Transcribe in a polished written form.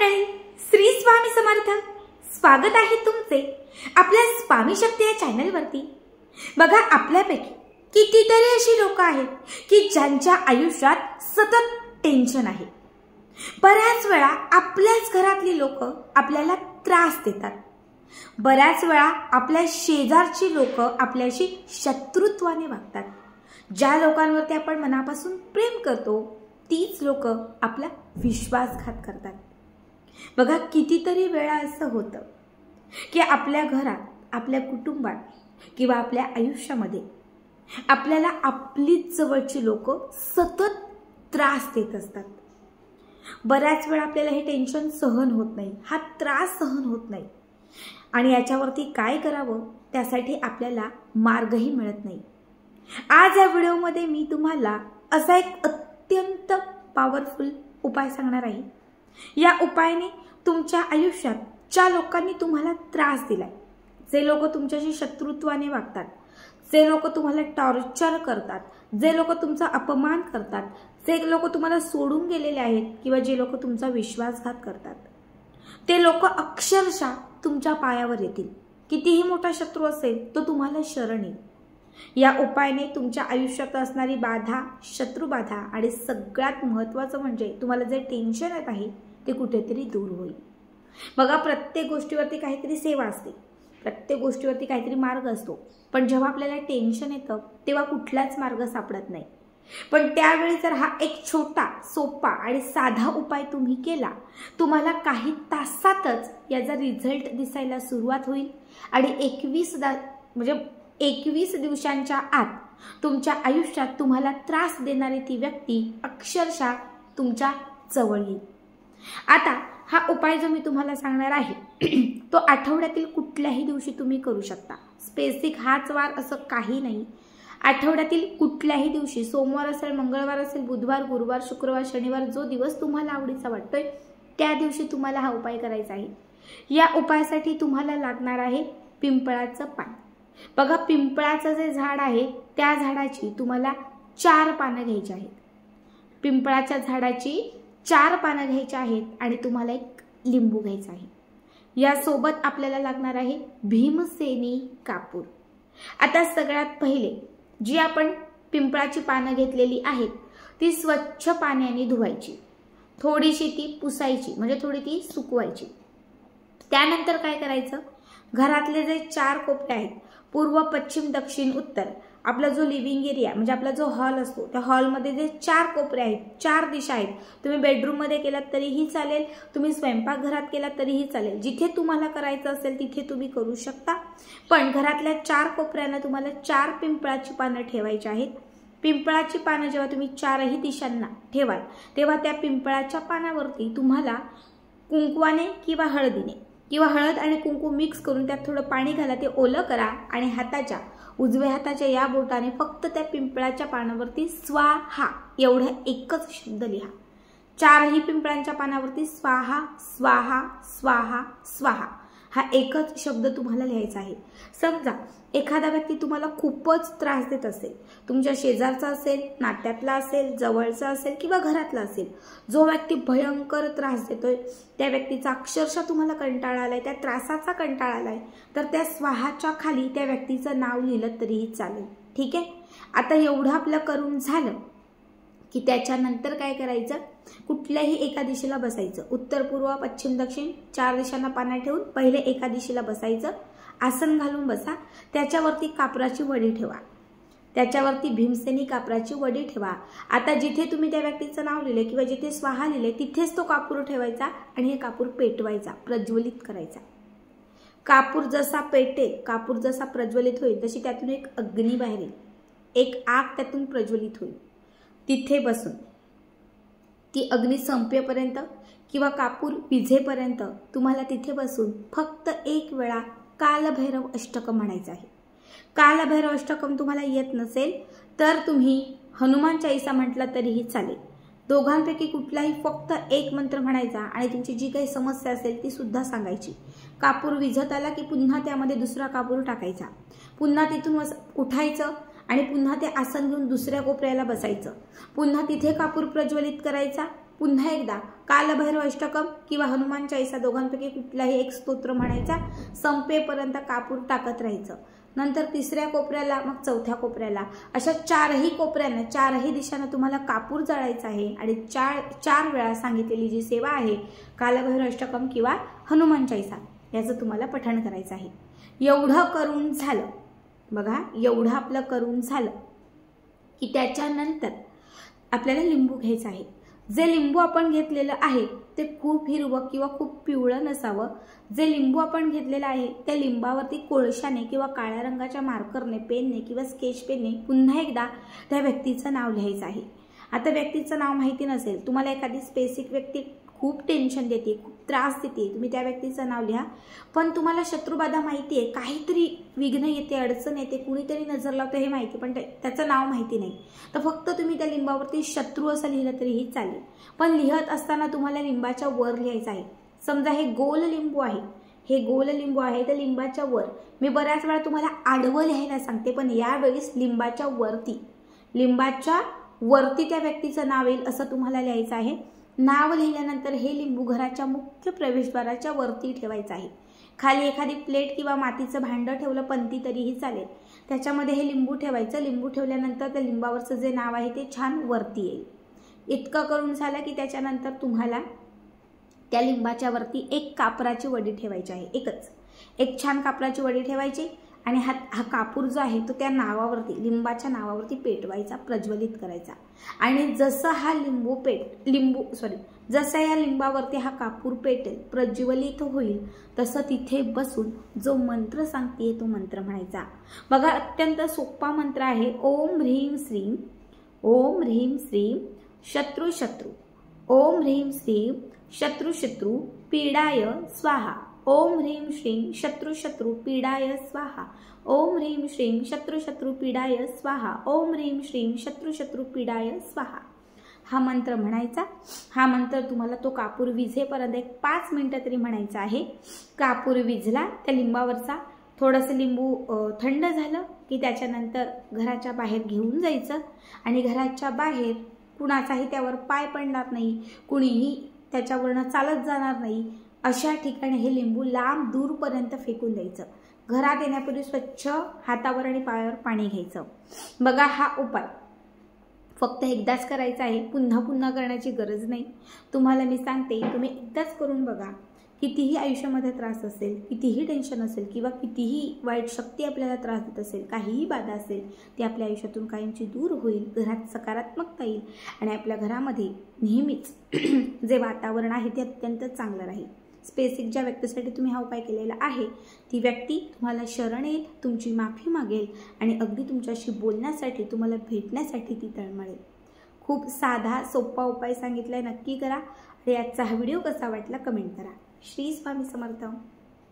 मंडळी, श्री स्वामी समर्थ. स्वागत आहे तुमचे आपल्या स्वामी शक्ती या चॅनलवरती. बघा, आपल्यापैकी कितीतरी अशी लोक आहेत की ज्यांच्या आयुष्यात सतत टेन्शन आहे. बऱ्याच वेळा आपल्याच घरातली लोक आपल्याला त्रास देतात. बऱ्याच वेळा आपल्या शेजारची लोक आपल्याशी शत्रुत्वाने वागतात. ज्या लोकांवरती आपण मनापासून प्रेम करतो तीच लोक आपला विश्वासघात करतात. बघा, कितीतरी वेळा असं होतं की आपल्या घरात, आपल्या कुटुंबात किंवा आपल्या आयुष्यामध्ये आपल्याला आपलीच जवळची लोक सतत त्रास देत असतात. बऱ्याच वेळा आपल्याला हे टेन्शन सहन होत नाही, हा त्रास सहन होत नाही आणि याच्यावरती काय करावं त्यासाठी आपल्याला मार्गही मिळत नाही. आज या व्हिडिओमध्ये मी तुम्हाला असा एक अत्यंत पॉवरफुल उपाय सांगणार आहे. या उपायाने तुमच्या आयुष्यात ज्या लोकांनी तुम्हाला त्रास दिलाय, जे लोक तुमच्याशी शत्रुत्वाने वागतात, जे लोक तुम्हाला टॉर्चर करतात, जे लोक तुमचा अपमान करतात, जे लोक तुम्हाला सोडून गेलेले आहेत किंवा जे लोक तुमचा विश्वासघात करतात, ते लोक अक्षरशः तुमच्या पायावर येतील. कितीही मोठा शत्रू असेल तो तुम्हाला शरण येईल. या उपायाने तुमच्या आयुष्यात असणारी बाधा, शत्रुबाधा आणि सगळ्यात महत्त्वाचं म्हणजे तुम्हाला जे टेन्शन येत आहे ते कुठेतरी दूर होईल. बघा, प्रत्येक गोष्टीवरती काहीतरी सेवा असते, प्रत्येक गोष्टीवरती काहीतरी मार्ग असतो. पण जेव्हा आपल्याला टेन्शन येतं तेव्हा कुठलाच मार्ग सापडत नाही. पण त्यावेळी जर हा एक छोटा, सोपा आणि साधा उपाय तुम्ही केला, तुम्हाला काही तासातच याचा रिझल्ट दिसायला सुरुवात होईल आणि 21 दिवसांच्या आत तुमच्या आयुष्यात तुम्हाला त्रास देणारी ती व्यक्ती अक्षरशः तुमच्या जवळ येईल. आता हा उपाय जो मी तुम्हाला सांगणार आहे तो आठवड्यातील कुठल्याही दिवशी तुम्ही करू शकता. स्पेसिफिक हाच वार असं काही नाही. आठवड्यातील कुठल्याही दिवशी, सोमवार असेल, मंगळवार असेल, बुधवार, गुरुवार, शुक्रवार, शनिवार, जो दिवस तुम्हाला आवडीचा वाटतोय त्या दिवशी तुम्हाला हा उपाय करायचा आहे. या उपायासाठी तुम्हाला लागणार आहे पिंपळाचं पान. बघा, पिंपळाचं जे झाड आहे त्या झाडाची तुम्हाला 4 पानं घ्यायची आहेत. पिंपळाच्या झाडाची 4 पानं घ्यायची आहेत आणि तुम्हाला एक लिंबू घ्यायचा आहे. यासोबत आपल्याला लागणार आहे भीमसेनी कापूर. आता सगळ्यात पहिले जी आपण पिंपळाची पानं घेतलेली आहेत ती स्वच्छ पाण्याने धुवायची, थोडीशी ती पुसायची, म्हणजे थोडी ती सुकवायची. त्यानंतर काय करायचं, घरातले जे 4 कोपरे आहेत, पूर्व, पश्चिम, दक्षिण, उत्तर, आपला जो लिव्हिंग एरिया म्हणजे आपला जो हॉल असतो त्या हॉलमध्ये जे 4 कोपरे आहेत, 4 दिशा आहेत, तुम्ही बेडरूममध्ये केलात तरीही चालेल, तुम्ही स्वयंपाकघरात केलात तरीही चालेल, जिथे तुम्हाला करायचं असेल तिथे तुम्ही करू शकता. पण घरातल्या 4 कोपऱ्यांना तुम्हाला 4 पिंपळाची पानं ठेवायची आहेत. पिंपळाची पानं जेव्हा तुम्ही 4ही दिशांना ठेवाल तेव्हा त्या पिंपळाच्या पानावरती तुम्हाला कुंकवाने किंवा हळदीने किंवा हळद आणि कुंकू मिक्स करून त्यात थोडं पाणी घाला, ते ओलं करा आणि उजव्या हाताच्या या बोटाने फक्त त्या पिंपळाच्या पानावरती स्वाहा एवढं एकच शब्द लिहा. 4ही पिंपळांच्या पानावरती स्वाहा स्वाहा स्वाहा स्वाहा हा एकच शब्द तुम्हाला लिहायचा आहे. समजा एखादा व्यक्ती तुम्हाला खूपच त्रास देत असेल, तुमच्या शेजारचा असेल, नात्यातला असेल, जवळचा असेल किंवा घरातला असेल, जो व्यक्ती भयंकर त्रास देतोय, त्या व्यक्तीचा अक्षरशः तुम्हाला कंटाळा आलाय, त्या त्रासाचा कंटाळा आलाय, तर त्या स्वाहाच्या खाली त्या व्यक्तीचं नाव लिहिलं तरीही चालेल. ठीक आहे. आता एवढं आपलं करून झालं की त्याच्यानंतर काय करायचं, कुठल्याही एका दिशेला बसायचं. उत्तर, पूर्व, पश्चिम, दक्षिण 4 दिशांना पानं ठेवून पहिले एका दिशेला बसायचं. आसन घालून बसा. त्याच्यावरती कापराची वडी ठेवा, त्याच्यावरती भीमसेनी कापराची वडी ठेवा. आता जिथे तुम्ही त्या व्यक्तीचं नाव लिहिले किंवा जिथे स्वाहा लिहिले तिथेच तो कापूर ठेवायचा आणि हे कापूर पेटवायचा, प्रज्वलित करायचा. कापूर जसा पेटेल, कापूर जसा प्रज्वलित होईल तशी त्यातून एक अग्नी बाहेर येईल, एक आग त्यातून प्रज्वलित होईल. तिथे बसून ती अग्नी संपेपर्यंत किंवा कापूर विझेपर्यंत तुम्हाला तिथे बसून फक्त एक वेळा कालभैरव अष्टकम म्हणायचं आहे. कालभैरव अष्टकम तुम्हाला येत नसेल तर तुम्ही हनुमान चालीसा म्हटला तरीही चालेल. दोघांपैकी कुठलाही फक्त एक मंत्र म्हणायचा आणि तुमची जी काही समस्या असेल ती सुद्धा सांगायची. कापूर विझत आला की पुन्हा त्यामध्ये दुसरा कापूर टाकायचा, पुन्हा तिथून उठायचं आणि पुन्हा ते आसन घेऊन दुसऱ्या कोपऱ्याला बसायचं, पुन्हा तिथे कापूर प्रज्वलित करायचा, पुन्हा एकदा कालभैरव अष्टकम किंवा हनुमान चालीसा दोघांपैकी कुठलाही एक स्तोत्र म्हणायचा, संपेपर्यंत कापूर टाकत राहायचं. नंतर तिसऱ्या कोपऱ्याला, मग चौथ्या कोपऱ्याला, अशा चारही कोपऱ्यांना, चारही दिशांना तुम्हाला कापूर जळायचा आहे आणि चार वेळा सांगितलेली जी सेवा आहे कालभैरव अष्टकम किंवा हनुमान चालीसा याचं तुम्हाला पठण करायचं आहे. एवढं करून झालं बघा, एवढं आपलं करून झालं की त्याच्यानंतर आपल्याला लिंबू घ्यायचं आहे. जे लिंबू आपण घेतलेलं आहे ते खूप हिरवं किंवा खूप पिवळं नसावं. जे लिंबू आपण घेतलेलं आहे त्या लिंबावरती कोळशाने किंवा काळ्या रंगाच्या मार्करने, पेनने किंवा स्केच पेनने पुन्हा एकदा त्या व्यक्तीचं नाव लिहायचं आहे. आता व्यक्तीचं नाव माहिती नसेल, तुम्हाला एखादी स्पेसिफिक व्यक्ती खूप टेन्शन देते, खूप त्रास देते, तुम्ही त्या व्यक्तीचं नाव लिहा. पण तुम्हाला शत्रुबाधा माहिती आहे, काहीतरी विघ्न येते, अडचण येते, कुणीतरी नजर लावतं हे माहिती, पण त्याचं नाव माहिती नाही, तर फक्त तुम्ही त्या लिंबावरती शत्रू असं लिहिलं तरीही चालेल. पण लिहत असताना तुम्हाला लिंबाच्या वर लिहायचं आहे. समजा हे गोल लिंबू आहे, हे गोल लिंबू आहे, तर लिंबाच्या वर, मी बऱ्याच वेळा तुम्हाला आडवं लिहायला सांगते, पण यावेळेस लिंबाच्या वरती त्या व्यक्तीचं नाव येईल असं तुम्हाला लिहायचं आहे. नाव लिहिल्यानंतर हे लिंबू घराच्या मुख्य प्रवेशद्वाराच्या वरती ठेवायचं आहे. खाली एखादी प्लेट किंवा मातीचं भांडं ठेवलं पंती तरीही चालेल, त्याच्यामध्ये हे लिंबू ठेवायचं. लिंबू ठेवल्यानंतर त्या लिंबावरचं जे नाव आहे ते छान वरती येईल. इतकं करून झालं की त्याच्यानंतर तुम्हाला त्या लिंबाच्या वरती एक कापराची वडी ठेवायची आहे. एक छान कापराची वडी ठेवायची आणि हा कापूर जो आहे तो त्या नावावरती, लिंबाच्या नावावरती पेटवायचा, प्रज्वलित करायचा. आणि जसं जसं या लिंबावरती हा कापूर पेटेल, प्रज्वलित होईल, तसं तिथे बसून जो मंत्र सांगते तो मंत्र म्हणायचा. बघा, अत्यंत सोपा मंत्र आहे. ओम ह्रीं श्रीं, ओम ह्रीं श्रीं शत्रु शत्रु, ओम ह्रीं श्रीं शत्रु शत्रु पीडाय स्वाहा, ओम ह्रीं श्रीं शत्रु शत्रु पीडाय स्वाहा, ओम ह्रीं श्रीं शत्रु शत्रु पीडाय स्वाहा, ओम ह्रीं श्रीं शत्रु शत्रु पीडाय स्वाहा. हा मंत्र म्हणायचा. हा मंत्र तुम्हाला तो कापूर विझेपर्यंत 5 मिनिटं तरी म्हणायचा आहे. कापूर विझला त्या लिंबावरचा, थोडंसं लिंबू थंड झालं की त्याच्यानंतर घराच्या बाहेर घेऊन जायचं आणि घराच्या बाहेर कुणाचाही त्यावर पाय पडणार नाही, कुणीही त्याच्यावरनं चालत जाणार नाही, अशा ठिकाणी हे लिंबू लांब दूरपर्यंत फेकून द्यायचं. घरात येण्यापूर्वी स्वच्छ हातावर आणि पायावर पाणी घ्यायचं. बघा, हा उपाय फक्त एकदाच करायचा आहे, पुन्हा पुन्हा करण्याची गरज नाही. तुम्हाला मी सांगते, तुम्ही एकदाच करून बघा. कितीही आयुष्यामध्ये त्रास असेल, कितीही टेन्शन असेल किंवा कितीही वाईट शक्ती आपल्याला त्रास देत असेल, काहीही बाधा असेल, ती आपल्या आयुष्यातून कायमची दूर होईल. घरात सकारात्मकता येईल आणि आपल्या घरामध्ये नेहमीच जे वातावरण आहे ते अत्यंत चांगलं राहील. स्पेसिफिक ज्या व्यक्तीसाठी तुम्ही हा उपाय केलेला आहे ती व्यक्ती तुम्हाला शरण येईल, तुमची माफी मागेल आणि अगदी तुमच्याशी बोलण्यासाठी, तुम्हाला भेटण्यासाठी ती तळमळेल. खूप साधा सोपा उपाय सांगितलाय, नक्की करा. आणि आजचा हा व्हिडिओ कसा वाटला कमेंट करा. श्री स्वामी समर्थ.